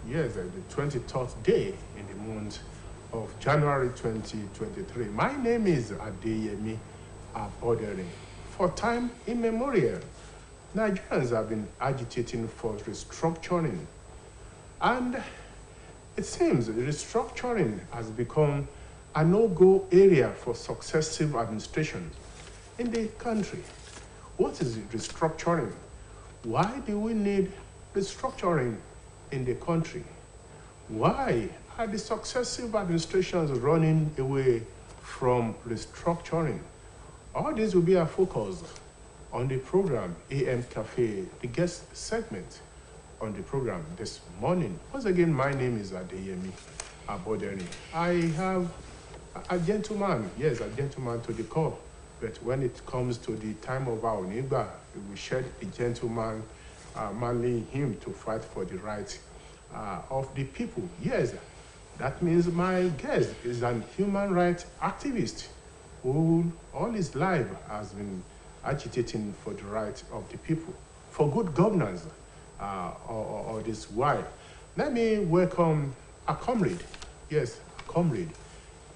Yes, the 23rd day in the month of January 2023. My name is Adeyemi Abodere. For time immemorial, Nigerians have been agitating for restructuring. And it seems restructuring has become a no-go area for successive administrations in the country. What is restructuring? Why do we need restructuring in the country? Why are the successive administrations running away from restructuring? All this will be our focus on the program M Cafe, the guest segment on the program this morning. Once again, my name is Adeyemi Abodere. I have a gentleman, yes, a gentleman to the call. But when it comes to the time of our neighbor, we shed a gentleman, manly him to fight for the rights of the people. Yes, that means my guest is an human rights activist who all his life has been agitating for the rights of the people, for good governance or this why. Let me welcome a comrade, yes, a comrade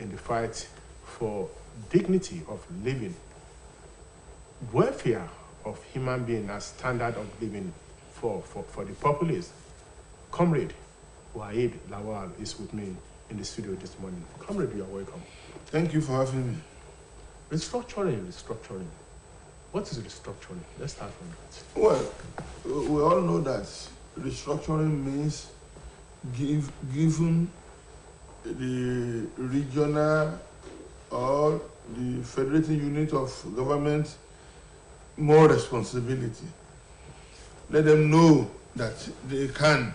in the fight for dignity of living, welfare of human being as standard of living for the populace. Comrade Waheed Lawal is with me in the studio this morning. Comrade, you are welcome. Thank you for having me. Restructuring. What is restructuring? Let's start from that. Well, we all know that restructuring means giving the regional or the federating unit of government more responsibility. Let them know that they can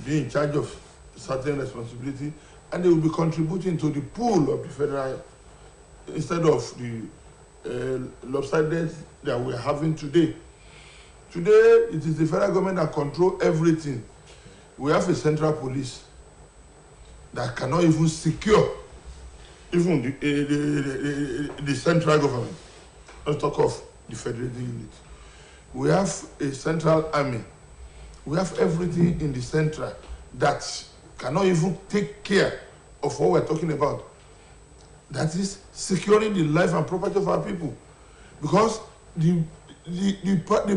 be in charge of certain responsibility and they will be contributing to the pool of the federal instead of the lopsided that we're having today. Today, it is the federal government that controls everything. We have a central police that cannot even secure even the central government. Let's talk of the federating unit. We have a central army. We have everything in the central that cannot even take care of what we're talking about. That is securing the life and property of our people. Because the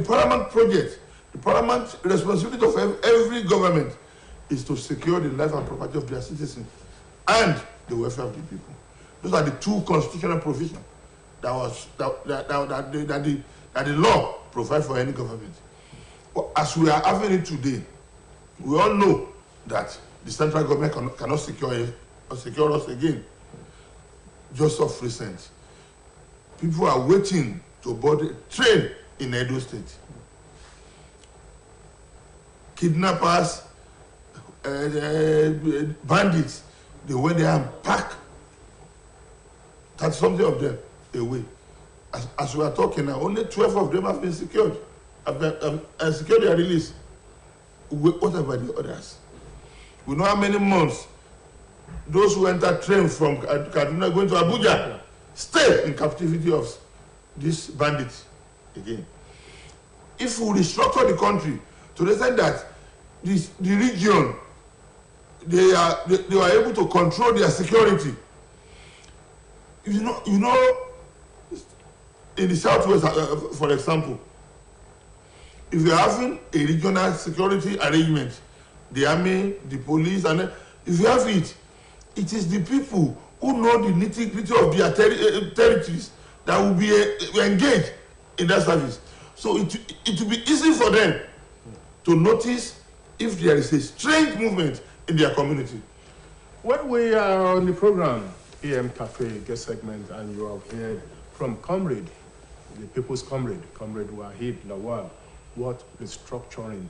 paramount project, the paramount responsibility of every government is to secure the life and property of their citizens and the welfare of the people. Those are the two constitutional provisions that the law provides for any government. But as we are having it today, we all know that the central government cannot secure us again. Just of recent, people are waiting to board a train in Edo State. Kidnappers, bandits, they went there and packed something of them away. As we are talking now, only 12 of them have been secured, and secured their release. What about the others? We know how many months those who enter train from Kaduna going to Abuja stay in captivity of these bandits again. If we restructure the country to the extent that the region, they are able to control their security. You know, in the southwest, for example, if you're having a regional security arrangement, the army, the police, and if you have it, it is the people who know the nitty-gritty of their territories that will be engaged in that service. So it will be easy for them to notice if there is a strange movement in their community. When we are on the program, M Cafe guest segment, and you have heard from comrade, the people's comrade, Comrade Waheed Lawal, what restructuring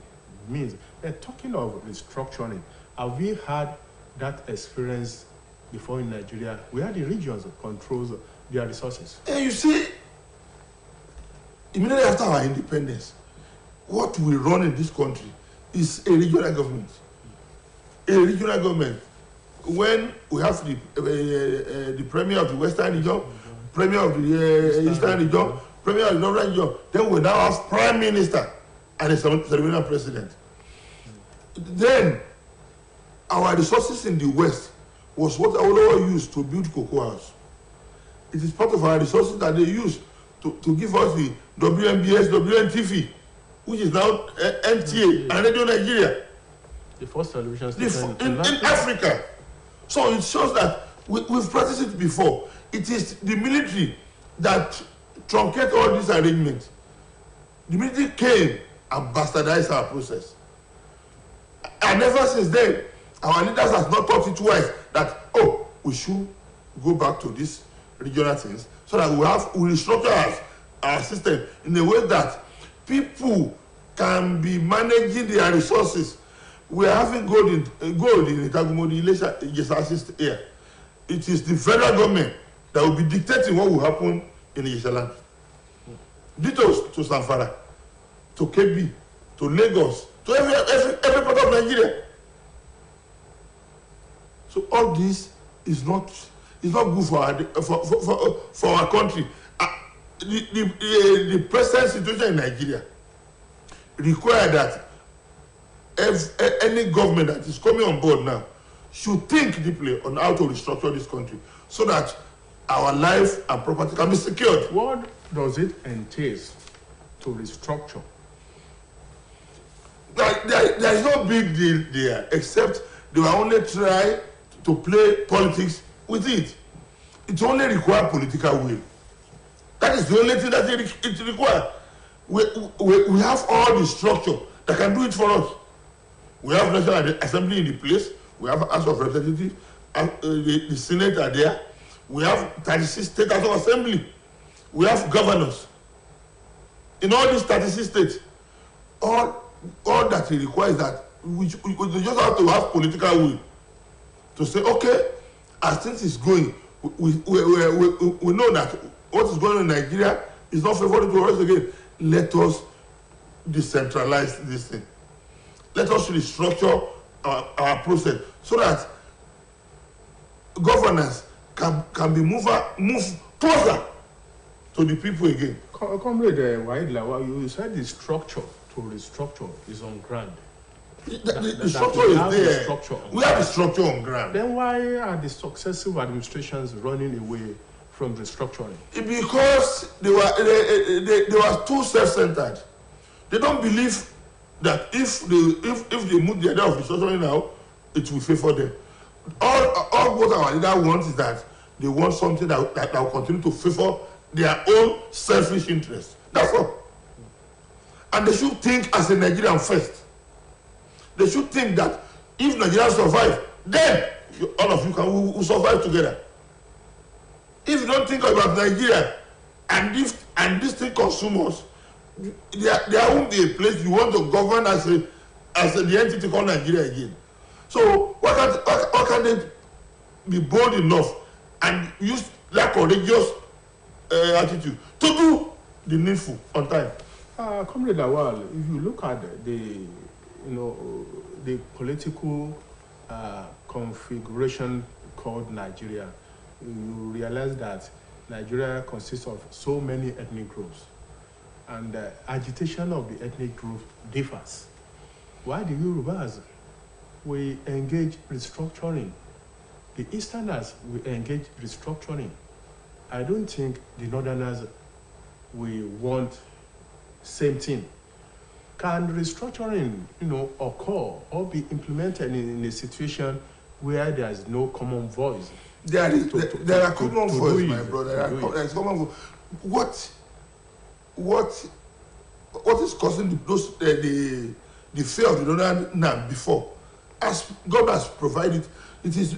means. And talking of restructuring, have we had that experience before in Nigeria, where the regions controls their resources? And you see, immediately after our independence, what we run in this country is a regional government. A regional government. When we have the premier of the Western region, premier of the Eastern region, premier of the Northern region, then we now have prime minister and a ceremonial president. Then our resources in the West was what Awolowo used to build Cocoa House. It is part of our resources that they use to give us the WMBS, WNTV, which is now NTA and Radio Nigeria. The first television station in Africa. So it shows that we've practiced it before. It is the military that truncate all these arrangements. The military came and bastardized our process. And ever since then, our leaders have not thought it twice that, oh, we should go back to these regional things so that we restructure our system in a way that people can be managing their resources. We are having gold in Itagumodi, Ilesha here. It is the federal government that will be dictating what will happen in Ilesha land. Ditto to Zamfara, to Kebbi, to Lagos, to every part of Nigeria. So all this is not good for our country. The present situation in Nigeria requires that any government that is coming on board now should think deeply on how to restructure this country so that our life and property can be secured. What does it entail to restructure? There is no big deal there, except they will only try to play politics with it. It only requires political will. That is the only thing that it requires. We have all the structure that can do it for us. We have National Assembly in the place. We have House of Representatives. The Senate are there. We have 36 state House of Assembly. We have governors. In all these 36 states, all that it requires that we just have to have political will to say, okay, as things is going, we know that what is going on in Nigeria is not favorable to us again. Let us decentralize this thing. Let us restructure our process so that governance can be moved closer to the people again. Comrade Wahid Lawal, you said the structure to restructure is on ground. The structure is there. We have the structure on ground. Then why are the successive administrations running away from restructuring? Because they were too self-centered. They don't believe that if they move the idea of restructuring now, it will favor them. All what our leader wants is that they want something that will continue to favor their own selfish interests. That's all. And they should think as a Nigerian first. They should think that if Nigeria survive, then all of you will survive together. If you don't think about Nigeria and this thing consumes, there won't be a place you want to govern as the entity called Nigeria again. So why can't they be bold enough and use that courageous attitude to do the needful on time? Comrade Lawal, if you look at the political configuration called Nigeria, you realize that Nigeria consists of so many ethnic groups, and the agitation of the ethnic group differs. Why the Yorubas we engage restructuring, the Easterners we engage restructuring? I don't think the Northerners we want same thing. Can restructuring, occur or be implemented in a situation where there is no common voice? There are common voice, my brother. There is common voice. What is causing the fear of the Northern now before? As God has provided, it is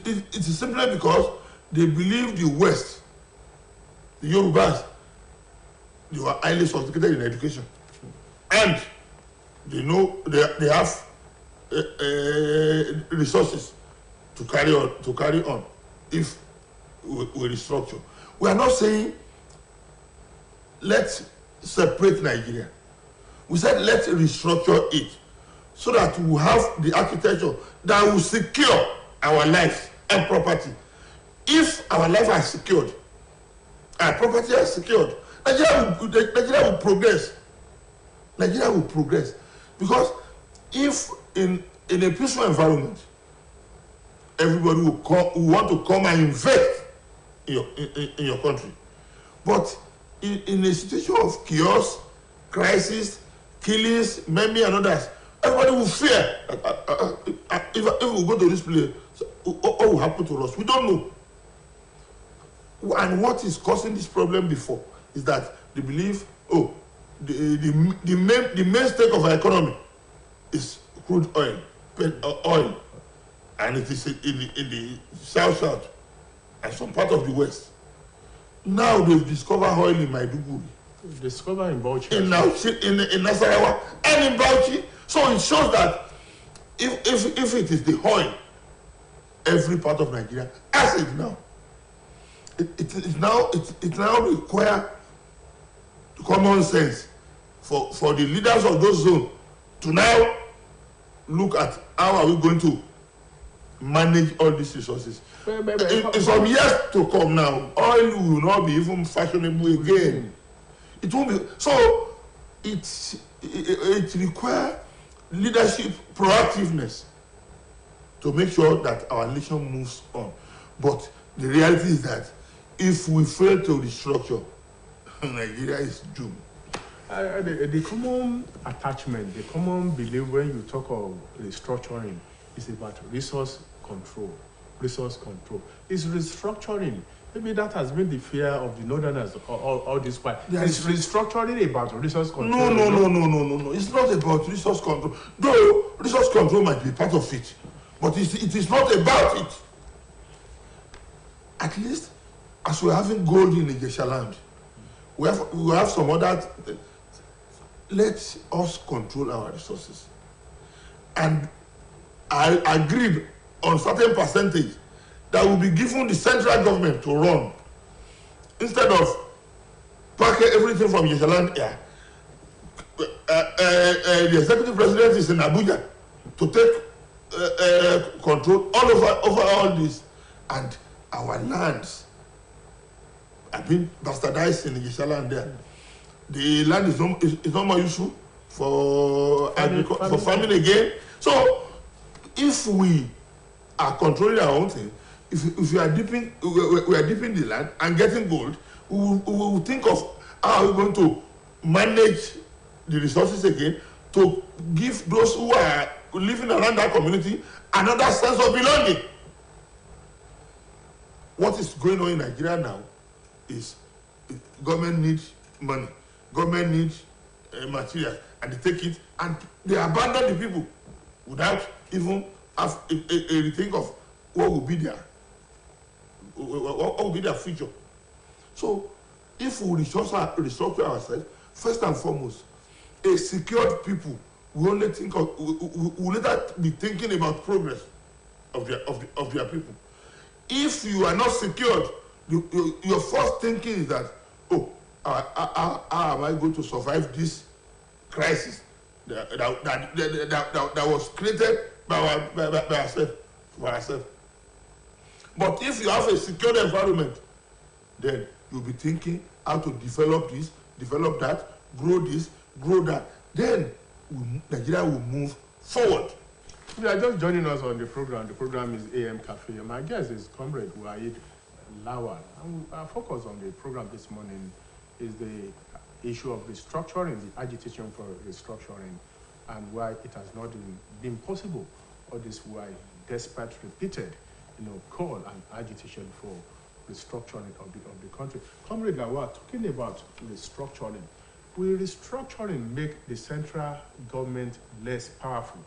simply because they believe the West, the Yorubas, they were highly sophisticated in education, and they know they have resources to carry on if we restructure. We are not saying let's separate Nigeria. We said let's restructure it so that we have the architecture that will secure our life and property. If our life are secured, our property are secured, Nigeria will progress. Nigeria will progress. Because if in a peaceful environment, everybody will want to come and invest in your country. But in a situation of chaos, crisis, killings, many and others, everybody will fear. If we go to this place, what will happen to us? We don't know. And what is causing this problem before is that they believe, the mainstay of our economy is crude oil, and it is in the south and some part of the west. Now they've discovered oil in Maiduguri. Discover in Bauchi. In Nasarawa and in Bauchi. So it shows that if it is the oil, every part of Nigeria has it now. It now requires common sense for the leaders of those zones to now look at how are we going to manage all these resources. In some years to come now, oil will not be even fashionable again. It won't be. So it requires leadership proactiveness to make sure that our nation moves on. But the reality is that if we fail to restructure, Nigeria is doomed. The common attachment, the common belief when you talk of restructuring is about resource control. Resource control. It's restructuring. Maybe that has been the fear of the Northerners all this while. It's restructuring about resource control. No. It's not about resource control. Though resource control might be part of it, but it is not about it. At least, as we're having gold in Ijesha land, we have some other. Let us control our resources. And I agreed on certain percentage that will be given the central government to run instead of packing everything from Ijesha land here. The executive president is in Abuja to take control all over all this, and our lands have been bastardized in Ijesha land there. The land is no more useful for farming again. So if we are controlling our own thing, if we are dipping the land and getting gold, we will think of how we're going to manage the resources again to give those who are living around that community another sense of belonging. What is going on in Nigeria now is government needs money, government needs material, and they take it and they abandon the people without even have a rethink of what will be their future. So if we restructure ourselves, first and foremost, a secured people will only think of will later be thinking about progress of their people. If you are not secured, your first thinking is that, how am I going to survive this crisis that was created by ourselves? But if you have a secured environment, then you'll be thinking how to develop this, develop that, grow this, grow that. Then Nigeria will move forward. If you are just joining us on the program is M Cafe. My guest is Comrade Waheed Lawal. And our focus on the program this morning is the issue of restructuring, the agitation for restructuring, and why it has not been possible, or this why, despite repeated call and agitation for restructuring of the country. Comrade Lawal, talking about restructuring, will restructuring make the central government less powerful?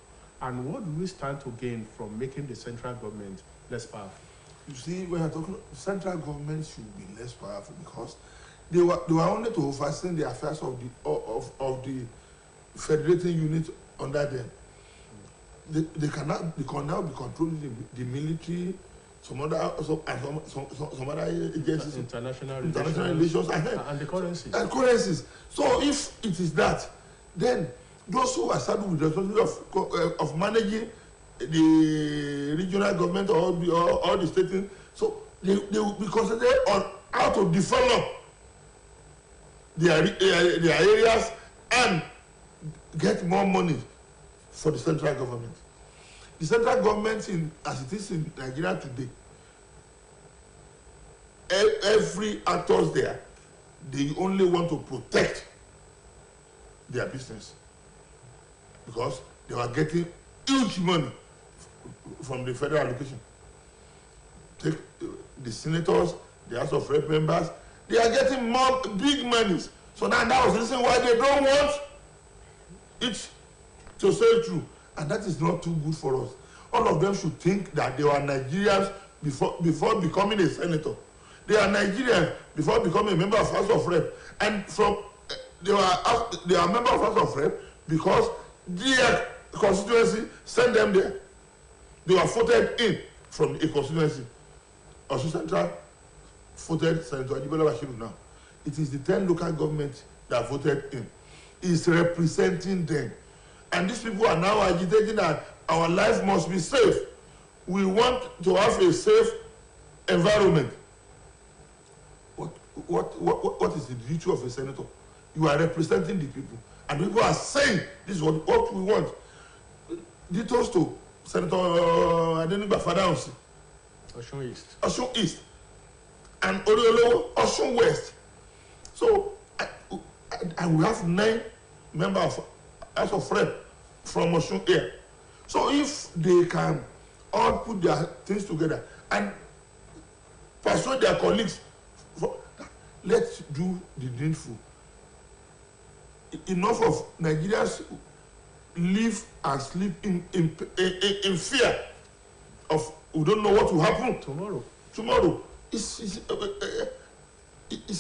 And what do we stand to gain from making the central government less powerful? You see, when you're talking, central government should be less powerful because they were only to oversee the affairs of the federating unit under them. They can now be controlling the military, some other agencies, international relations, and the currencies. And currencies. So if it is that, then those who are saddled with the responsibility of managing the regional government or the state, so they will be concentrated on how to develop their areas and get more money for the central government. The central government, as it is in Nigeria today, every actors there, they only want to protect their business because they were getting huge money from the federal allocation. Take the senators, the House of Rep members, they are getting more big monies. So now that was the reason why they don't want it to sail through. And that is not too good for us. All of them should think that they were Nigerians before becoming a senator. They are Nigerians before becoming a member of House of Rep. And they are member of House of Rep because their constituency sent them there. They were voted in from a constituency. Also Central voted Senator Ajibole Bashiru now. It is the 10 local governments that voted in. It's representing them. And these people are now agitating that our life must be safe. We want to have a safe environment. What is the duty of a senator? You are representing the people. And people are saying this is what we want. Details to Senator Adenigba Fadahunsi. Osun East. Osun East. And Oriolowo, Osun West. So, and we have 9 members of House of Rep from Osun here. So if they can all put their things together and persuade their colleagues, let's do the needful. Enough of Nigerians live and sleep in fear of we don't know what will happen tomorrow. It's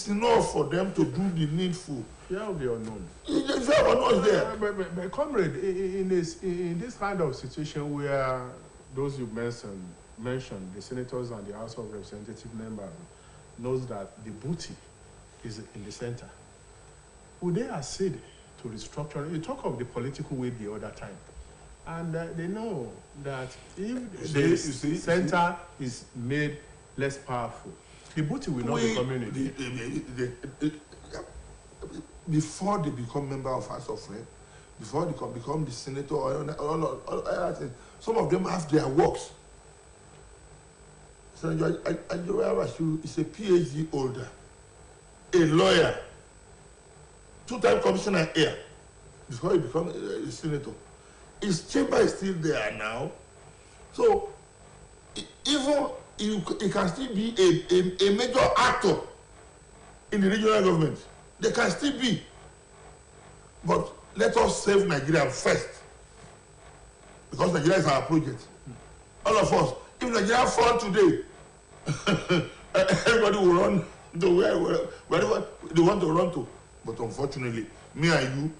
enough for them to do the needful. Fear will be unknown. Fear unknown is there. But comrade, in this kind of situation where those you mentioned, the senators and the House of Representative members knows that the booty is in the center, would they accede to restructuring? You talk of the political way the other time, and they know that if the center is made less powerful, the booty will not be community. Before they become member of House of Rep, before they become the senator or other things, some of them have their works. Senator Ajibole Bashiru is a PhD holder, a lawyer, 2-time commissioner here, before he becomes a senator. His chamber is still there now. So, even he can still be a major actor in the regional government. They can still be. But let us save Nigeria first. Because Nigeria is our project. All of us. If Nigeria falls today, everybody will run to wherever they want to run to. But unfortunately, me and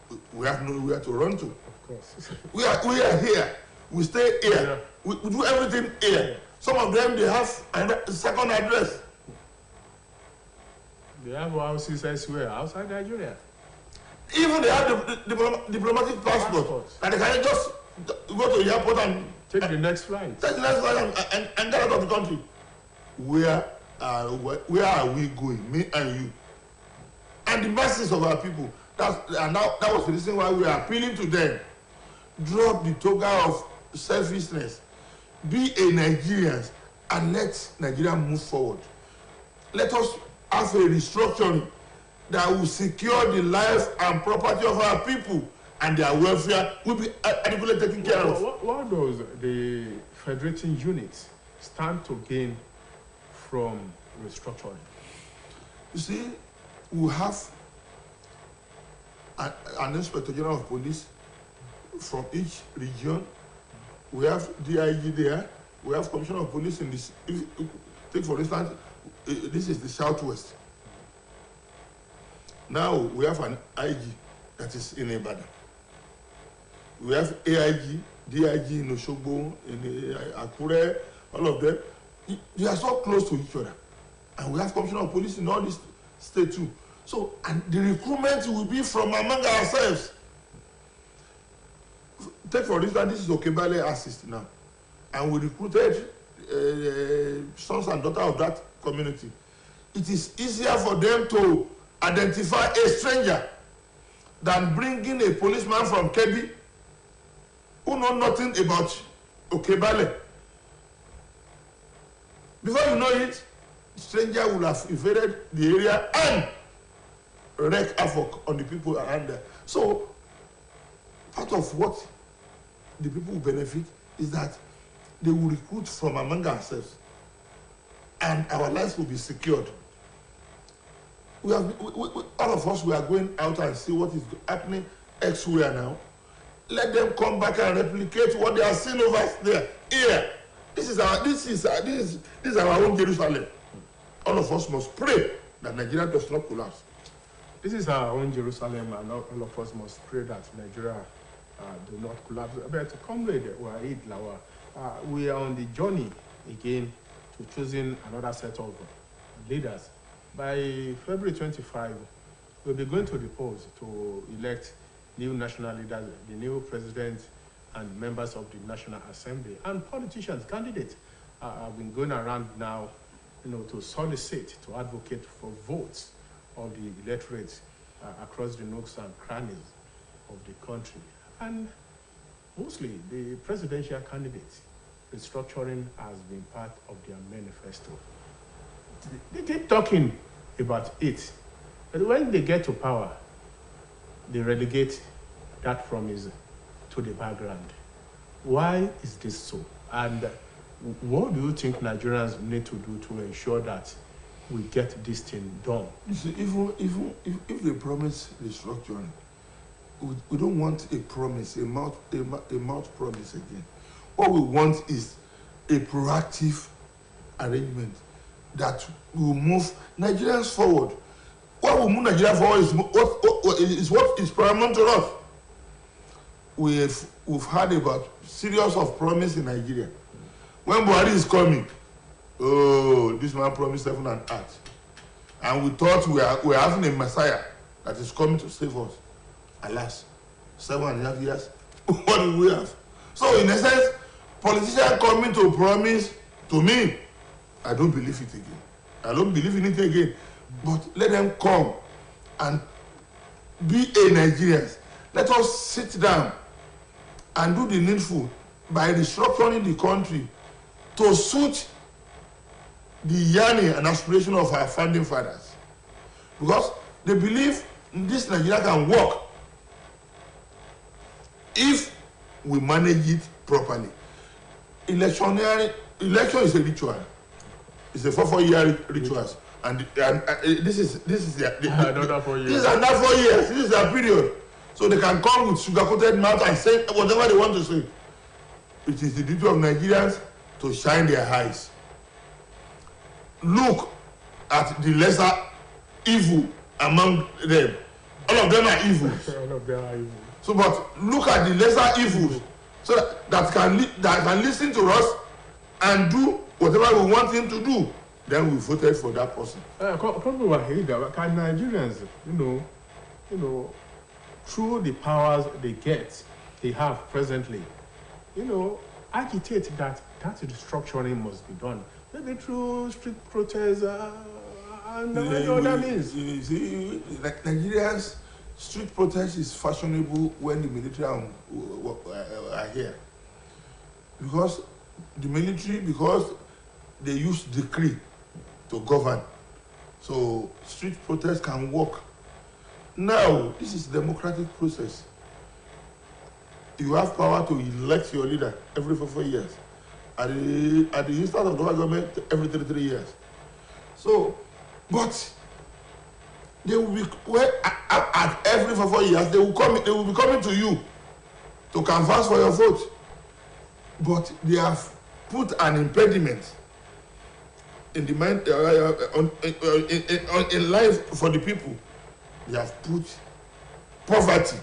you, we have nowhere to run to. Of course. We are here. We stay here. Yeah. We do everything here. Yeah. Some of them, they have a second address. They have houses elsewhere, outside Nigeria. Even they have the diplomatic passports. And they can just go to the airport and take the next flight. Take the next flight and get out of the country. Where are we going, me and you? And the masses of our people. That was the reason why we are appealing to them. Drop the toga of selfishness. Be a Nigerian and let Nigeria move forward. Let us have a restructuring that will secure the life and property of our people, and their welfare will be adequately taken care of. What does the federating units stand to gain from restructuring? You see, we have an Inspector General of Police from each region. We have DIG there. We have Commissioner of Police in this. Take for instance, this is the Southwest. Now we have an IG that is in Ibadan. We have AIG, DIG in Osogbo, in Akure, all of them. They are so close to each other. And we have Commissioner of Police in all these states too. So, and the recruitment will be from among ourselves. Take for instance, this is Okebale assist now. And we recruited sons and daughters of that community. It is easier for them to identify a stranger than bringing a policeman from Kebbi who know nothing about Okebale. Before you know it, stranger will have invaded the area and wreak havoc on the people around there. So, part of what the people will benefit is that they will recruit from among ourselves, and our lives will be secured. All of us, we are going out and see what is happening elsewhere now. Let them come back and replicate what they are seeing over there. Here, this is our own Jerusalem. All of us must pray that Nigeria does not collapse. This is our own Jerusalem, and all of us must pray that Nigeria do not collapse. But comrade Wahid Lawa, we are on the journey again to choosing another set of leaders. By February 25, we'll be going to the polls to elect new national leaders, the new president and members of the National Assembly, and politicians, candidates have been going around now, to solicit, to advocate for votes of the electorate across the nooks and crannies of the country. And mostly the presidential candidates, restructuring has been part of their manifesto. They keep talking about it, but when they get to power, they relegate that promise to the background. Why is this so? And what do you think Nigerians need to do to ensure that we get this thing done? You see, if they promise restructuring, we don't want a promise, a mouth promise again. What we want is a proactive arrangement that will move Nigerians forward. What will move Nigeria forward is what is paramount to us. We've heard about series of promise in Nigeria. When Buhari is coming, oh, this man promised heaven and earth. And we thought we are having a Messiah that is coming to save us. Alas, 7.5 years, what do we have? So in essence, politicians coming to promise, to me, I don't believe it again. I don't believe in it again. But let them come and be a Nigerians. Let us sit down and do the needful by restructuring the country to suit the yearning and aspiration of our founding fathers. Because they believe this Nigeria can work if we manage it properly. Election is a ritual. It's a 4-year ritual. And this is another 4 years. This is another 4 years. This is their period. So they can come with sugar-coated mouth and say whatever they want to say. It is the duty of Nigerians to shine their eyes. Look at the lesser evil among them. All of them are evils. All of them are evil. So, but look at the lesser evils, so that can listen to us and do whatever we want him to do. Then we voted for that person. Can Nigerians, through the powers they have presently, agitate that restructuring must be done? Maybe through street protests and other means. You see, Nigerians, street protest is fashionable when the military are here. Because the military, they use decree to govern. So street protest can work. Now, this is a democratic process. You have power to elect your leader every 4 years. At the instance of the government, every 3 years. So, but they will be at every 4 years. They will be coming to you to canvass for your vote. But they have put an impediment in the mind in life for the people. They have put poverty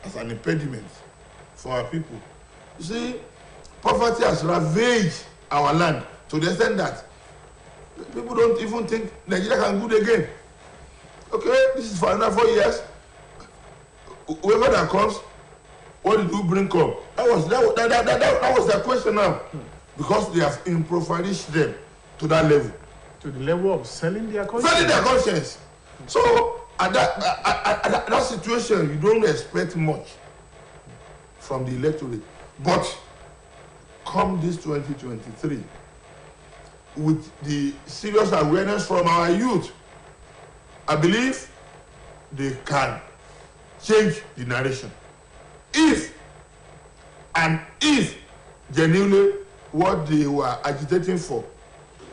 as an impediment for our people. You see, poverty has ravaged our land to the extent that people don't even think Nigeria can good again. Okay, this is for another 4 years. Whoever that comes, what did you bring come? That was the question now. Because they have impoverished them to that level. To the level of selling their conscience. Selling their conscience. So at that situation, you don't expect much from the electorate. But come this 2023, with the serious awareness from our youth, I believe they can change the narration. If genuinely what they were agitating for,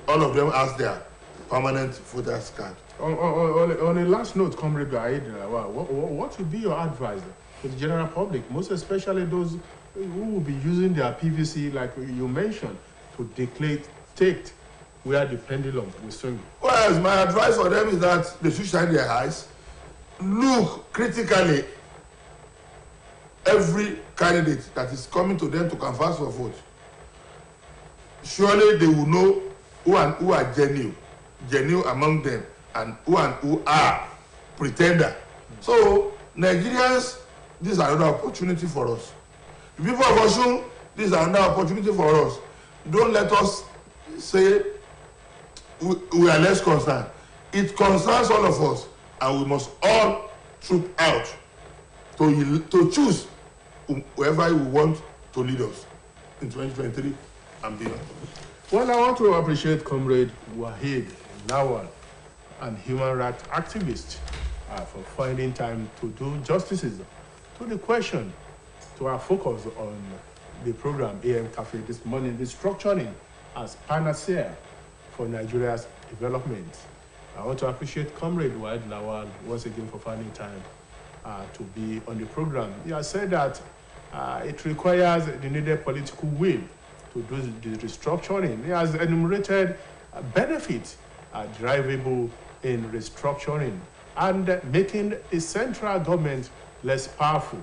all of them has their permanent voters card. On a last note, Comrade Aid, what would be your advice to the general public, most especially those who will be using their PVC, like you mentioned, to dictate where the pendulum will swing? Well, my advice for them is that they should shine their eyes, look critically every candidate that is coming to them to canvass for vote. Surely they will know who are genuine among them, and who are pretender. So Nigerians, this is another opportunity for us. The people of Osun, this is another opportunity for us. Don't let us say we are less concerned. It concerns all of us, and we must all troop out to choose whoever we want to lead us in 2023 and beyond. Well, I want to appreciate Comrade Wahid Lawal, and human rights activist, for finding time to do justices to the question, to our focus on the program AM Cafe this morning, restructuring as panacea for Nigeria's development. I want to appreciate Comrade Wahid Lawal once again for finding time to be on the program. He has said that it requires the needed political will to do the restructuring. He has enumerated benefits derivable in restructuring and making the central government less powerful,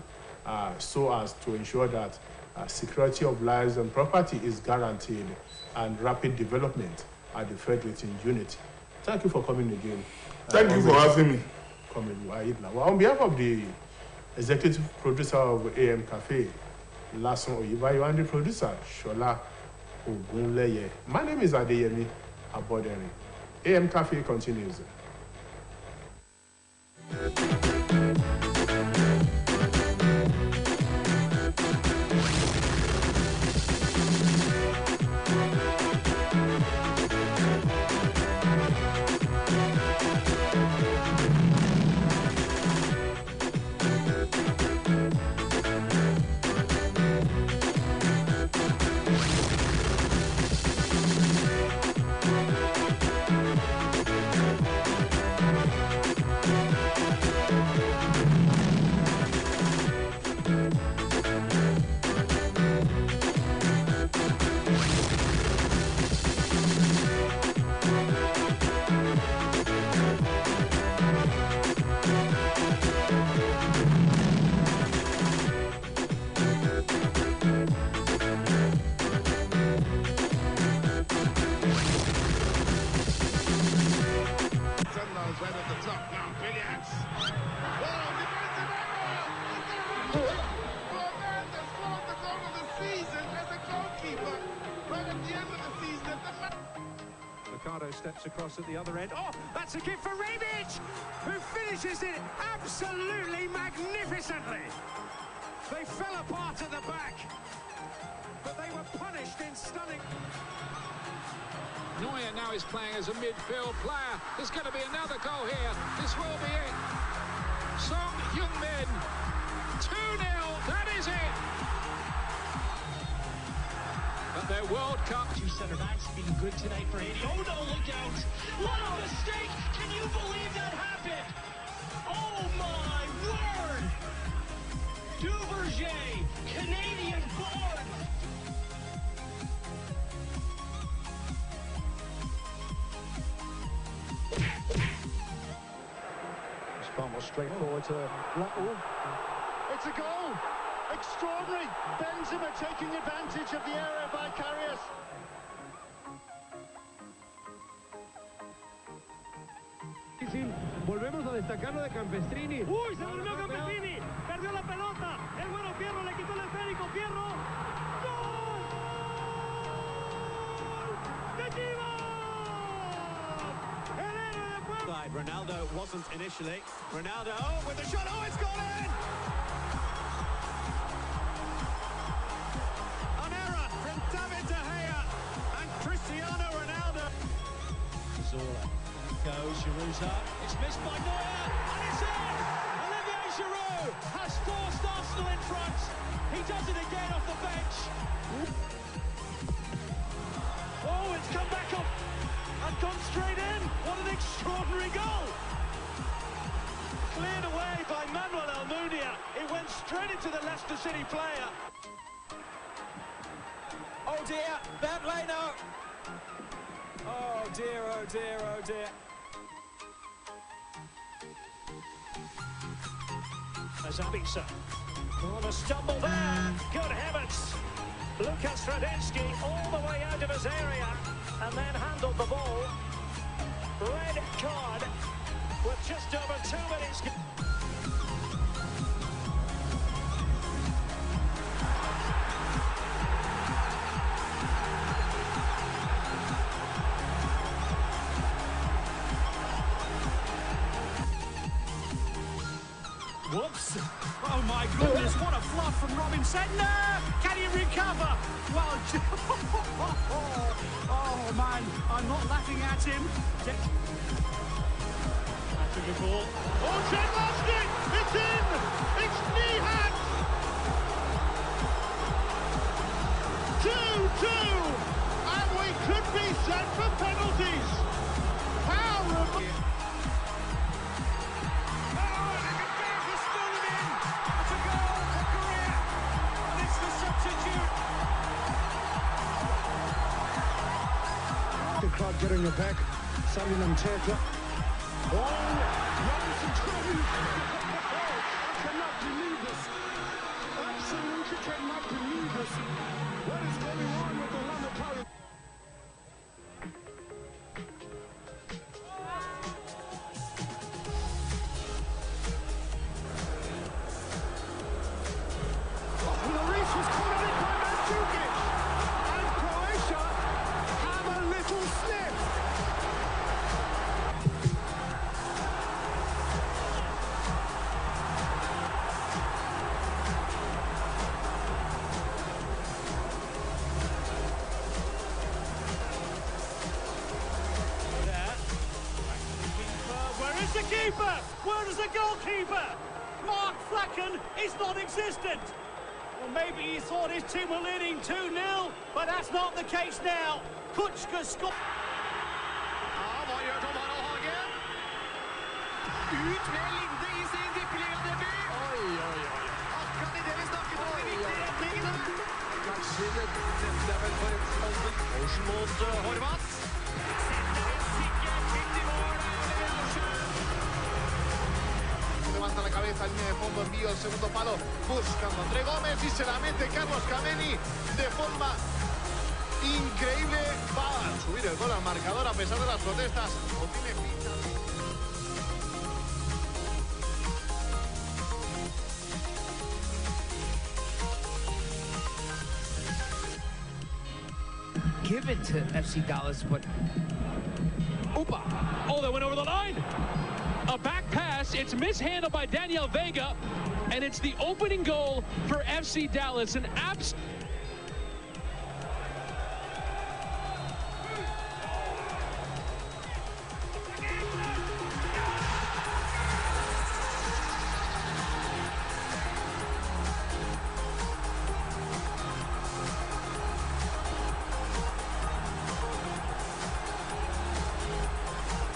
so as to ensure that security of lives and property is guaranteed and rapid development at the federating unit. Thank you for coming again. Thank you for having me. Well, on behalf of the executive producer of AM Cafe, Lason Oyibayo, and the producer, Shola Ogunleye, my name is Adeyemi Aboderi. AM Cafe continues. Steps across at the other end. Oh, that's a gift for Rebic, who finishes it absolutely magnificently. They fell apart at the back, but they were punished in stunning. Neuer now is playing as a midfield player. There's going to be another goal here. This will be it. Song Heung-min, 2-0, that is it. But their World Cup. Two center backs being good tonight for Haiti. Oh no, look out! What a mistake! Can you believe that happened? Oh my word! Duverger, Canadian born. It's far more straightforward to Blackpool. It's a goal! Extraordinary! Benzema taking advantage of the area by Karius. Volvemos a destacar lo de Campestrini. ¡Uy! Se durmió Campestrini. Perdió la pelota. El bueno Fierro le quitó el esférico. Fierro. ¡Gol! ¡De Chivas! El héroe de Puebla. Ronaldo wasn't initially. Ronaldo with the shot. Oh, it's gone in! baller. And it goes, Giroud's up. It's missed by Neuer, and it's in! Olivier Giroud has forced Arsenal in front. He does it again off the bench. Oh, it's come back up and gone straight in. What an extraordinary goal! Cleared away by Manuel Almunia. It went straight into the Leicester City player. Oh dear, Bernd Leno. Oh dear, oh dear, oh dear. Sabitzer. Oh, the stumble there. Good heavens. Lukas Radetsky all the way out of his area and then handled the ball. Red card with just over 2 minutes. Whoops. Oh my goodness, what a fluff from Robin Sentner. Can he recover? Well, oh man, I'm not laughing at him. After the ball. Oh, Chen lost it! It's in! It's Nihat! 2-2! And we could be set for penalties! How remarkable! The crowd getting it back. Sending them Taker. Oh, Robinson Cruz. I cannot believe this. Absolutely cannot believe this. What is going on with the London Pirates? Lloris was caught in by Mandzukic. And Croatia have a little slip. Where is the keeper? Where is the goalkeeper? Mark Flacken is non-existent. Well, maybe he thought his team were leading 2-0, but that's not the case now. Kutschka scored. Ja, hva gjør Tom Harald Hagen? Ut med Linde i sin tippeligadebut! Oi, oi, oi. Akkurat i det vi snakket om de viktige retningene. Kanskje det er vel for et alvor. Ocean mot Horvath. Setter en sikkert midt i mål. Levanta la cabeza, línea de fondo, envío el segundo palo, buscando André Gómez y se la mete Carlos Kameni de forma increíble. Va a subir el gol al marcador a pesar de las protestas. No tiene pinta. Give it to FC Dallas, but Opa. Oh, that went over the line. A back pass. It's mishandled by Daniel Vega, and it's the opening goal for FC Dallas. An abs.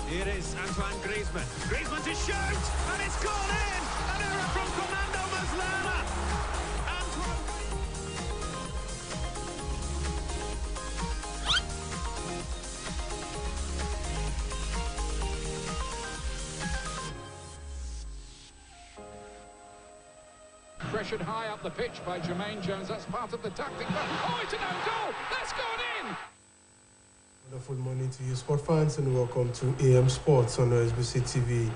Here is Antoine Griezmann. Griezmann to shoot, and it's gone in! An error from Fernando Maslana. Antoine. Pressured high up the pitch by Jermaine Jones. That's part of the tactic. Oh, it's an own goal. That's gone in. Wonderful morning to you, sport fans, and welcome to AM Sports on Osbc TV.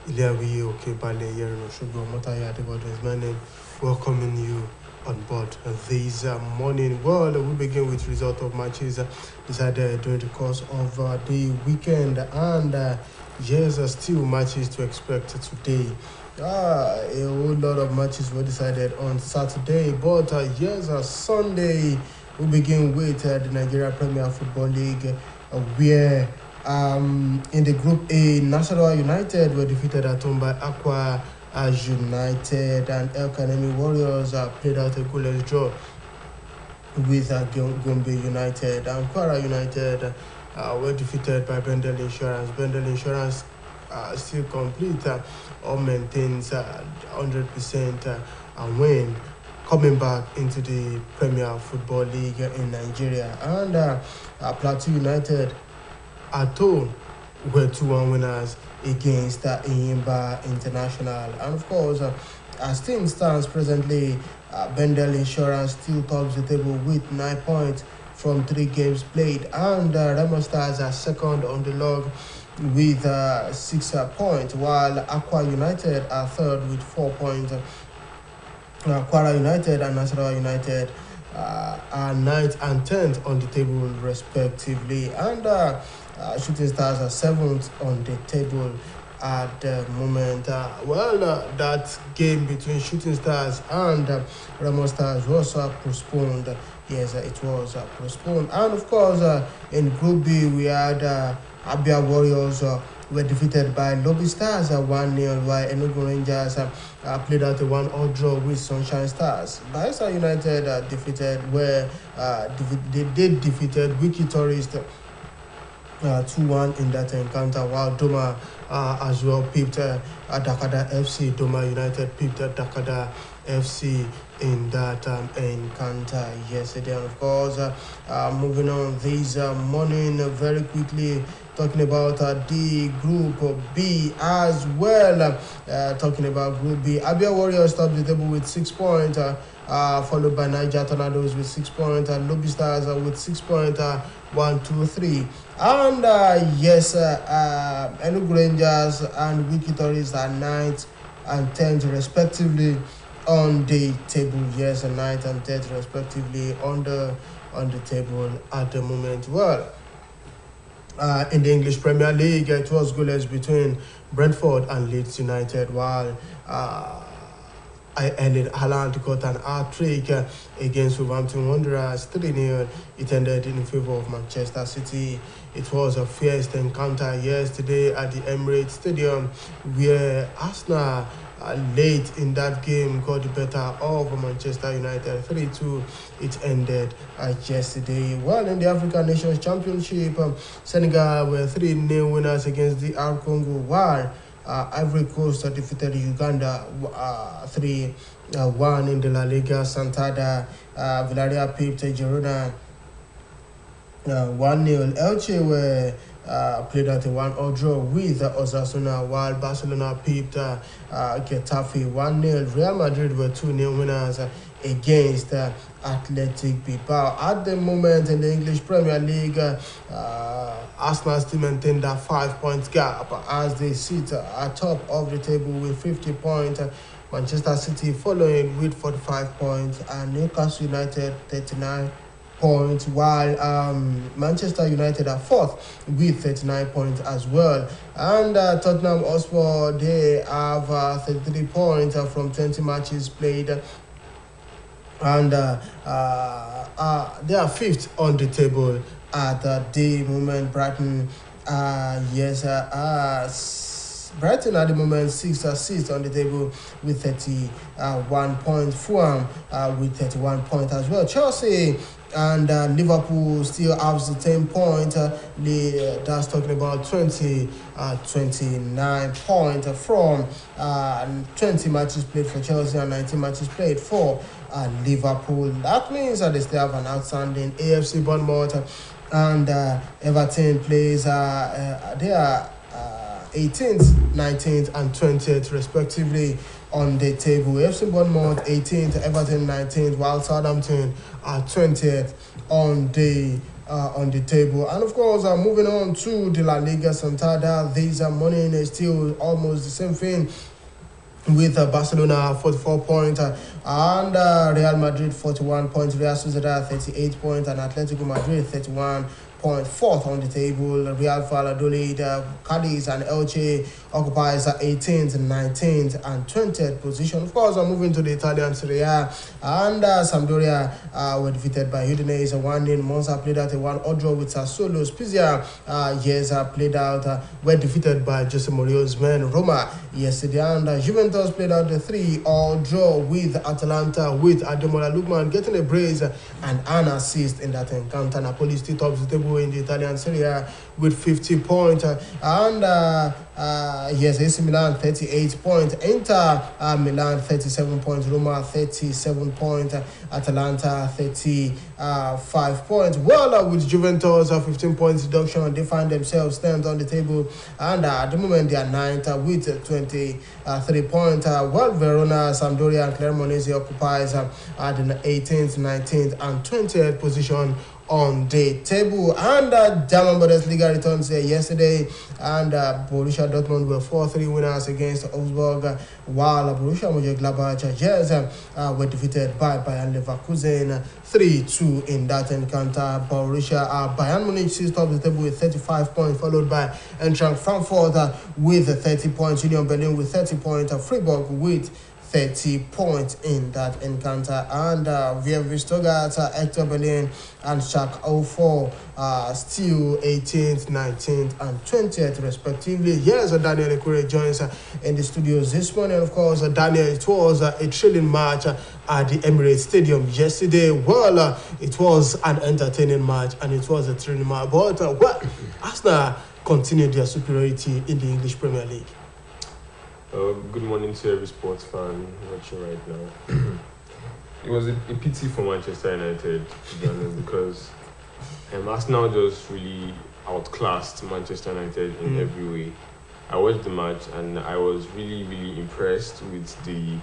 Iliawi Okebale here in Oshogo Motaya is my name. Welcoming you on board this morning. Well, we begin with result of matches decided during the course of the weekend, and yes, still matches to expect today. A whole lot of matches were decided on Saturday, but yes, Sunday we begin with the Nigeria Premier Football League, where In the Group A, National United were defeated at home by Aqua United, and El Kanemi Warriors played out a goalless draw with Gombe United, and Kwara United were defeated by Bendel Insurance. Bendel Insurance still complete or maintains 100% win, coming back into the Premier Football League in Nigeria. And Plateau United at home were 2-1 winners against Iyimba International. And of course, as things stands presently, Bendel Insurance still tops the table with 9 points from 3 games played, and Remo Stars are second on the log with 6 points, while Aqua United are third with 4 points. Kwara United and National United are 9th and 10th on the table respectively, and Shooting Stars are 7th on the table at the moment. That game between Shooting Stars and Remo Stars was postponed. Yes, it was postponed. And of course, in Group B, we had Abia Warriors were defeated by Lobby Stars 1-0, while Enugu Rangers played out a 1-1 draw with Sunshine Stars. Bayelsa United defeated Wiki Tourist 2-1 in that encounter, while Doma as well pipped Dakada FC. Doma United pipped Dakada FC in that encounter yesterday. And of course, moving on this morning very quickly, talking about the Group B as well. Talking about Group B, Abia Warriors topped the table with 6 points, followed by Niger Tornadoes with 6 points, and Lobby Stars with 6 points, 1, 2, 3. And Enugu Rangers and Wiki Tourists are 9th and 10th respectively on the table. Yes, 9th and 10th respectively on the table at the moment. Well, in the English Premier League, it was goalless between Brentford and Leeds United, while Erling Haaland got an hat-trick against Wolverhampton Wanderers 3-0. It ended in favor of Manchester City. It was a fierce encounter yesterday at the Emirates Stadium, where Arsenal late in that game got the better of Manchester United 3-2. It ended yesterday. Well, in the African Nations Championship, Senegal were 3-0 winners against the DR Congo, while Ivory Coast defeated Uganda 3-1 in the La Liga Santander. Villarreal pipped Girona 1-0. Elche were played at a 1-1 draw with Osasuna, while Barcelona pipped Getafe 1-0. Real Madrid were 2-0 winners against Athletic Bilbao. At the moment in the English Premier League, Arsenal still maintain that 5 points gap as they sit at top of the table with 50 points. Manchester City following with 45 points, and Newcastle United 39 points, while Manchester United are 4th with 39 points as well. And Tottenham Hotspur, they have 33 points from 20 matches played, and they are 5th on the table at the moment. Brighton, Brighton at the moment 6th on the table with 31 points. Fulham with 31 points as well. Chelsea and Liverpool still have the 10 points. That's talking about 29 points from 20 matches played for Chelsea and 19 matches played for Liverpool. That means that they still have an outstanding AFC. Bournemouth and Everton plays. They are 18th, 19th, and 20th respectively on the table. FC Bournemouth 18th, Everton 19th, while Southampton are 20th on the table. And of course, moving on to the La Liga Santander, this morning is still almost the same thing. with Barcelona 44 points and Real Madrid 41 points, Real Sociedad 38 points, and Atletico Madrid 31 point, fourth on the table. Real Valladolid, Cadiz, and Elche occupies 18th, 19th, and 20th position. Of course, moving to the Italian Serie A, and Sampdoria were defeated by Udinese 1-0. Monza played out a 1-1 draw with Sassuolo. Spezia, played out were defeated by Jose Mourinho's men Roma yesterday, and Juventus played out the 3-3 draw with Atalanta, with Ademola Lookman getting a brace and an assist in that encounter. Napoli still tops the table in the Italian Serie A with 50 points, and AC Milan 38 points, Inter Milan 37 points, Roma 37 points, Atalanta 35 points. Well, with Juventus 15 points deduction, they find themselves 10th on the table, and at the moment they are 9th with 23 points. Well, Verona, Sampdoria, and Cremonese occupies the 18th, 19th, and 20th position on the table. And German Bundesliga returns yesterday, and Borussia Dortmund were 4-3 winners against Augsburg, while Borussia Mönchengladbach were defeated by Bayern Leverkusen 3-2 in that encounter. Bayern Munich sits top of the table with 35 points, followed by Eintracht Frankfurt with 30 points, Union Berlin with 30 points, Freiburg with 30 points in that encounter, and VfB Stuttgart, Hector Berlin, and Schalke 04 still 18th, 19th, and 20th respectively. Yes, Daniel Ekure joins in the studios this morning. Of course, Daniel, it was a thrilling match at the Emirates Stadium yesterday. Well, it was an entertaining match, and it was a thrilling match, but Arsenal continued their superiority in the English Premier League. Good morning to every sports fan watching right now. It was a pity for Manchester United, to be honest, because Arsenal just really outclassed Manchester United in every way. I watched the match and I was really, really impressed with the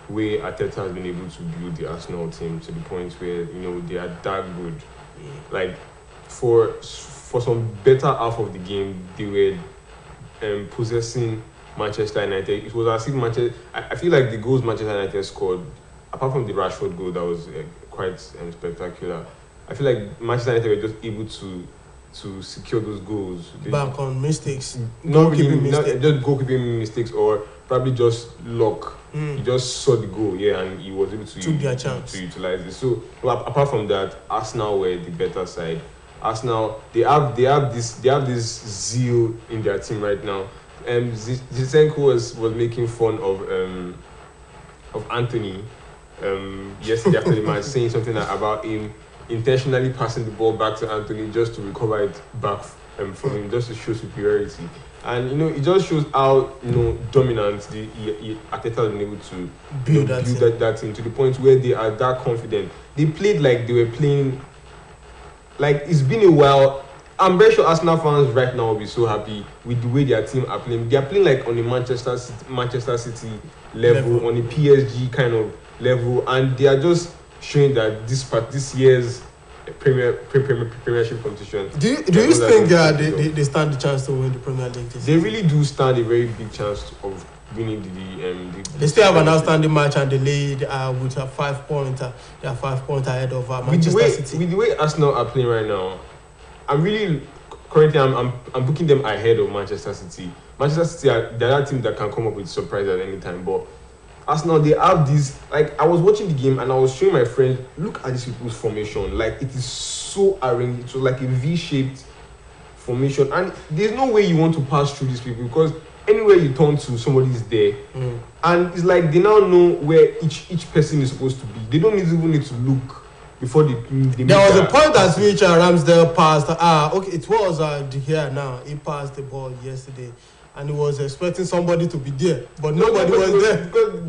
way Arteta has been able to build the Arsenal team to the point where, they are that good. Like, for some better half of the game, they were possessing Manchester United. It was as if I feel like the goals Manchester United scored, apart from the Rashford goal that was quite spectacular, I feel like Manchester United were just able to secure those goals. Back on mistakes. Not just goalkeeping mistakes, or probably just luck. He just saw the goal, and he was able to utilize it. So, apart from that, Arsenal were the better side. Arsenal, they have this zeal in their team right now. Zinchenko was making fun of Anthony yesterday after the match, saying something about him intentionally passing the ball back to Anthony just to recover it back from him, just to show superiority. And it just shows how dominant Arteta has been able to build that team to the point where they are that confident. They played like they were playing. Like, it's been a while. I'm very sure Arsenal fans right now will be so happy with the way their team are playing. They are playing like on a Manchester City level, on a PSG kind of level, and they are just showing that this year's Premiership competition. Do you think they stand the chance to win the Premier League? They really do stand a very big chance of winning the They still have an outstanding match, and they lead with a 5 point. They are 5 points ahead of Manchester City. With the way Arsenal are playing right now, I'm booking them ahead of Manchester City. Manchester City are that team that can come up with surprise at any time. But Arsenal, they have this. Like, I was watching the game and I was showing my friend, look at these people's formation. Like, it is so arranged. It was like a V-shaped formation, and there's no way you want to pass through these people, because anywhere you turn to, somebody is there. And it's like they now know where each person is supposed to be. They don't even need to look before they there was a point at which Ramsdale passed. It was De Gea now. He passed the ball yesterday, and he was expecting somebody to be there, but nobody was there. Because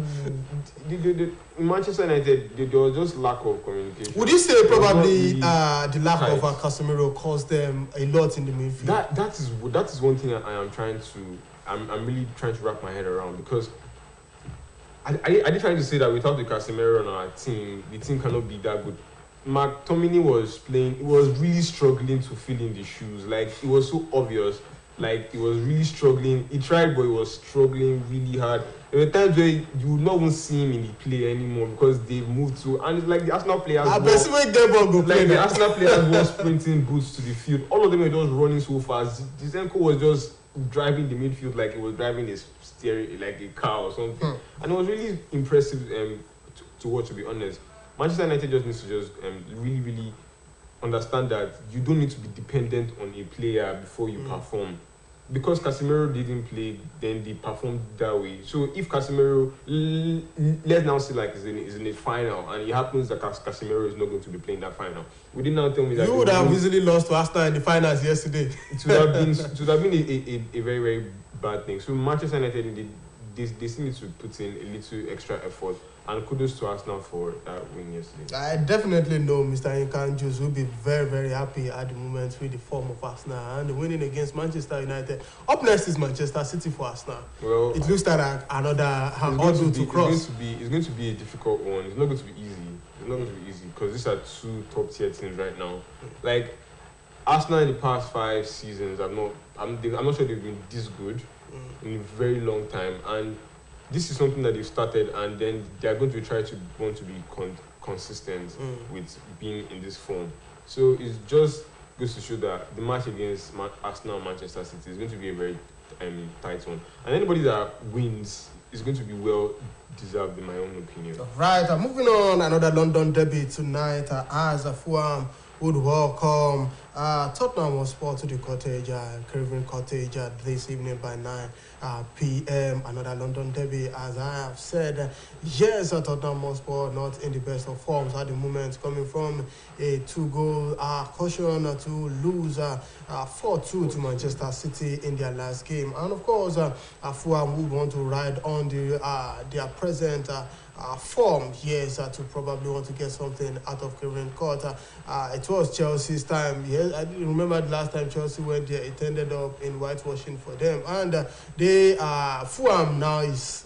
in Manchester United, there was just lack of communication. Would you say probably the lack of Casemiro caused them a lot in the midfield? That is one thing I'm really trying to wrap my head around, because I did try to say that without the Casemiro on our team, the team cannot be that good. McTominay was playing, he was really struggling to fill in the shoes. Like, it was so obvious. Like, he was really struggling. He tried, but he was struggling really hard. There were times where you would not even see him in the play anymore because they've moved to, and it's like the Arsenal players the Arsenal players were sprinting boots to the field. All of them were just running so fast. Zinchenko was just driving the midfield like he was driving a steering, like a car or something. And it was really impressive to watch, to be honest. Manchester United just needs to just really, really understand that you don't need to be dependent on a player before you perform. Because Casemiro didn't play, then they performed that way. So if Casemiro, let's now say like is in a final, and it happens that Casemiro is not going to be playing that final, would you now tell me that you would have easily lost to Arsenal in the finals yesterday? It would have been a very, very bad thing. So Manchester United, they still need to put in a little extra effort. And kudos to Arsenal for that win yesterday. I definitely know Mr. Nkanjus will be very, very happy at the moment with the form of Arsenal and winning against Manchester United. Up next is Manchester City for Arsenal. Well, it looks like another hurdle to cross. It's going to be a difficult one. It's not going to be easy. It's not going to be easy because these are two top-tier teams right now. Like, Arsenal in the past 5 seasons, I'm not sure they've been this good in a very long time. And this is something that they've started, and then they are going to try to want to be consistent with being in this form. So it just goes to show that the match against Arsenal and Manchester City is going to be a very tight one. And anybody that wins is going to be well deserved, in my own opinion. Right, moving on, another London derby tonight as Fulham would welcome Tottenham Hotspur to the cottage, Craven Cottage, this evening by 9 p.m. Another London derby, as I have said. Yes, Tottenham Hotspur not in the best of forms at the moment, coming from a 2-goal caution to lose 4-2 to Manchester City in their last game. And of course, Fulham would want to ride on their present form, yes, to probably want to get something out of Craven Court. It was Chelsea's time. Yes, I remember the last time Chelsea went there, it ended up in whitewashing for them. And Fulham now is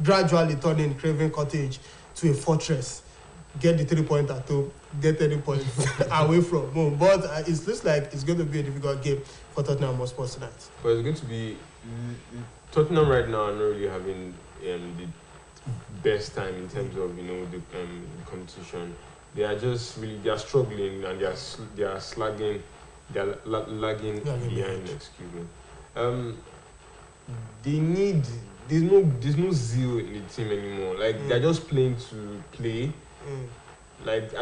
gradually turning Craven Cottage to a fortress. Get the 3-point at home, get 30 points away from home. But it looks like it's going to be a difficult game for Tottenham Hotspur tonight. But it's going to be Tottenham right now are not really having the best time in terms of the competition. They are just really struggling, and they are slagging, they are lagging behind. Excuse me. There's no zeal in the team anymore. Like they're just playing to play. Like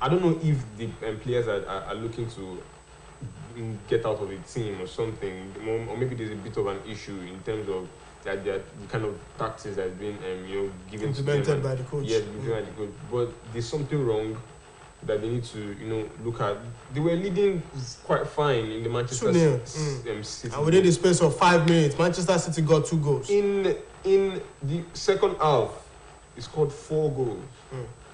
I don't know if the players are looking to get out of the team or something, or maybe there's a bit of an issue in terms of that the kind of tactics that's been given to them. Implemented by the coach. Yes, by the coach. But there's something wrong that they need to look at. They were leading quite fine in the Manchester City. And within the space of 5 minutes, Manchester City got 2 goals. In the second half, it scored 4 goals.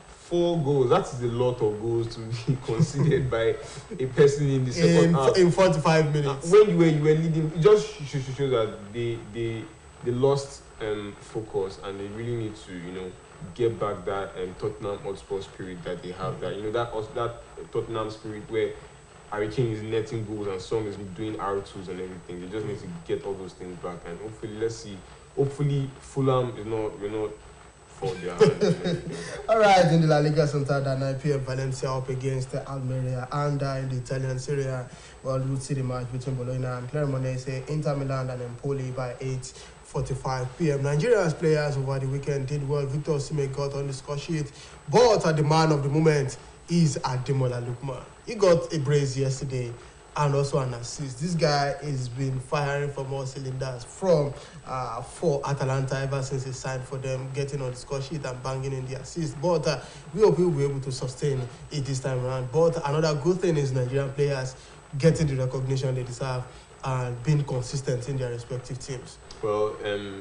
4 goals. That is a lot of goals to be conceded by a person in the second half. In 45 minutes. When you were leading, it just shows that they lost focus, and they really need to get back that Tottenham Hotspur spirit that they have. That Tottenham spirit where Harry Kane is netting goals and Song is doing R2s and everything. They just need to get all those things back, and hopefully, let's see. Hopefully, Fulham we're not for their All right, in the La Liga Santander, 9 p.m. Valencia up against Almeria, and in the Italian Serie A, well, we'll see the match between Bologna and Cremonese, Inter Milan and Empoli by 8:45 p.m. Nigeria's players over the weekend did well. Victor Osimhen got on the score sheet, but the man of the moment is Ademola Lookman. He got a brace yesterday and also an assist. This guy has been firing from all cylinders for Atalanta ever since he signed for them, getting on the score sheet and banging in the assist. But we hope he'll be able to sustain it this time around. But another good thing is Nigerian players getting the recognition they deserve and being consistent in their respective teams. Well,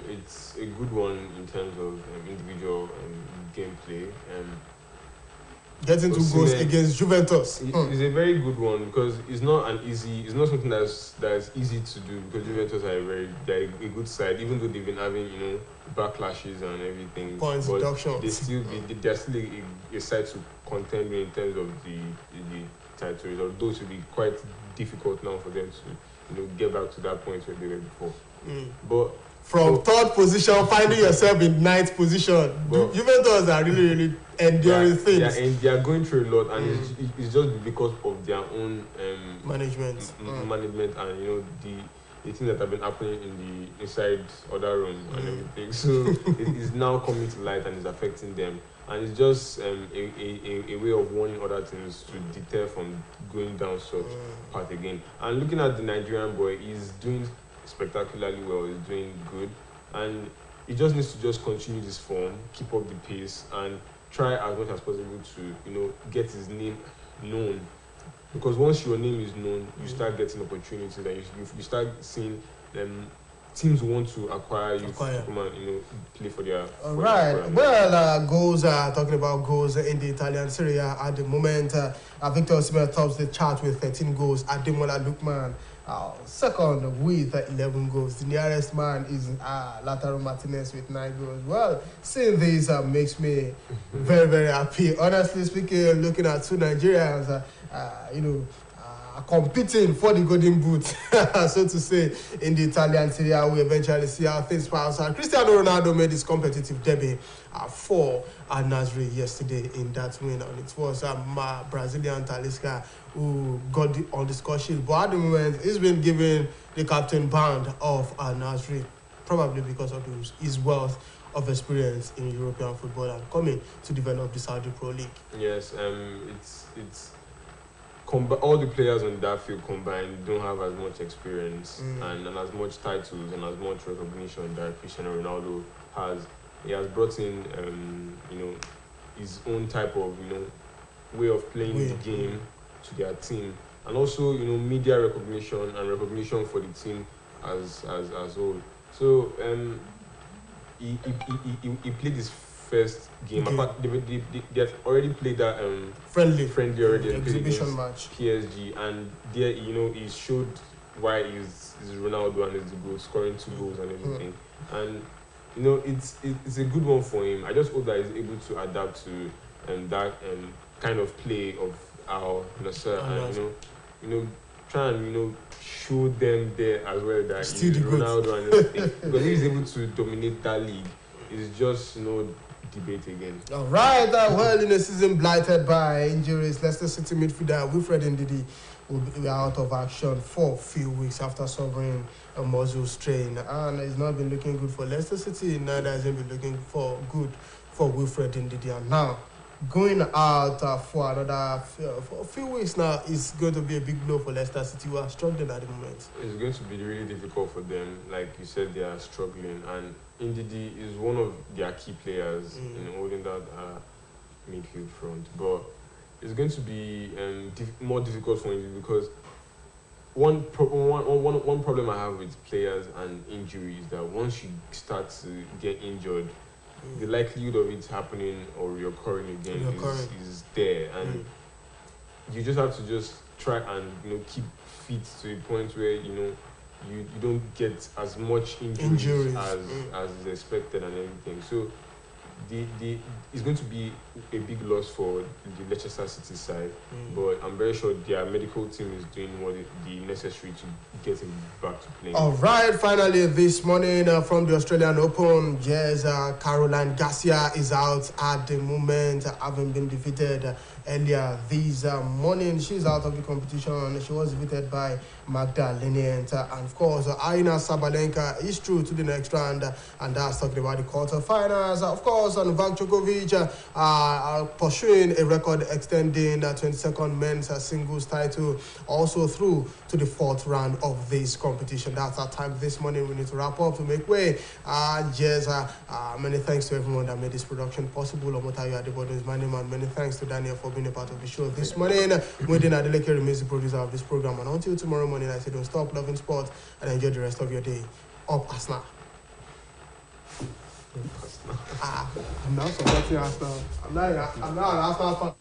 it's a good one in terms of individual gameplay. Getting 2 goals against Juventus. It's a very good one because it's not something that's easy to do, because Juventus are a good side, even though they've been having backlashes and everything. Points deductions. They're still a side to contend in terms of the titles, although it will be quite difficult now for them get back to that point where they were before. But from third position, finding yourself in ninth position. Juventus are really enduring things. They are going through a lot, and it's just because of their own management, and the things that have been happening in the inside other room and everything. So it is now coming to light and is affecting them. And it's just a way of warning other teams to deter from going down such path again. And looking at the Nigerian boy, he's doing spectacularly well, he's doing good. And he just needs to just continue this form, keep up the pace, and try as much as possible to, get his name known. Because once your name is known, you start getting opportunities, and you start seeing teams want to acquire you to come and play for their. All right. Well, goals. Talking about goals in the Italian Serie A at the moment. Victor Osimhen tops the chart with 13 goals. Ademola Lookman second with 11 goals. The nearest man is Lautaro Martinez with 9 goals. Well, seeing this makes me very, very happy. Honestly speaking, looking at two Nigerians, competing for the golden boot, so to say, in the Italian Serie A. We eventually see how things pass out. Cristiano Ronaldo made his competitive debut for Al-Nassr yesterday in that win, and it was Brazilian Talisca who got on the score sheet. But at the moment, he's been given the captain band of Al-Nassr, probably because of his wealth of experience in European football and coming to develop the Saudi Pro League. Yes, it's all the players on that field combined don't have as much experience and as much titles and as much recognition that Cristiano Ronaldo has. He has brought in, his own type of, way of playing the game to their team, and also, media recognition and recognition for the team as a whole. So he played his first game. They have already played that friendly already, exhibition match, PSG, and there he showed why he's Ronaldo and he's the goal, scoring 2 goals and everything. And it's a good one for him. I just hope that he's able to adapt to that kind of play of Al-Nassr, and try and show them there as well that still he's the Ronaldo and everything. Because he's able to dominate that league. It's just debate again. All right. Well, in a season blighted by injuries, Leicester City midfielder Wilfred Ndidi will be out of action for a few weeks after suffering a muscle strain, and it's not been looking good for Leicester City. Neither has it been looking good for Wilfred Ndidi. And now, going out for a few weeks now is going to be a big blow for Leicester City, who are struggling at the moment. It's going to be really difficult for them. Like you said, they are struggling, and Ndidi is one of their key players in holding that midfield front. But it's going to be more difficult for him because one problem I have with players and injuries is that once you start to get injured, the likelihood of it happening or reoccurring again is there, and you just have to try and keep fit to a point where you don't get as much injuries. As is expected and everything. So it's going to be a big loss for the Leicester City side, but I'm very sure their medical team is doing what the necessary to get him back to playing. All right, finally this morning from the Australian Open, Caroline Garcia is out at the moment, having been defeated earlier this morning. She's out of the competition. She was defeated by Magda Linient, and of course Aina Sabalenka is through to the next round, and that's talking about the quarterfinals. Of course, Novak Djokovic pursuing a record extending 22nd men's singles title, also through to the 4th round of this competition. That's our time this morning. We need to wrap up to make way. Many thanks to everyone that made this production possible. Omotayo Adebodo is my name, and many thanks to Daniel for being a part of the show this morning. Within Adeleke remains the producer of this program, and until tomorrow morning, I say don't stop loving sports and enjoy the rest of your day. Up Arsenal. I'm now supporting Arsenal. I'm now an Arsenal fan.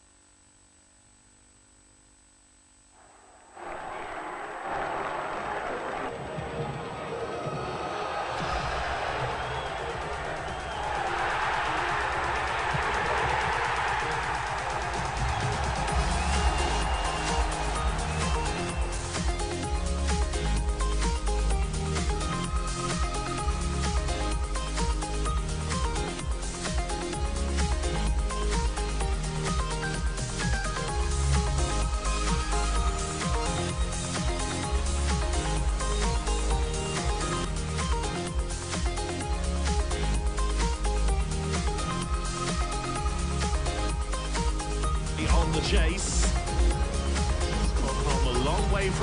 long way from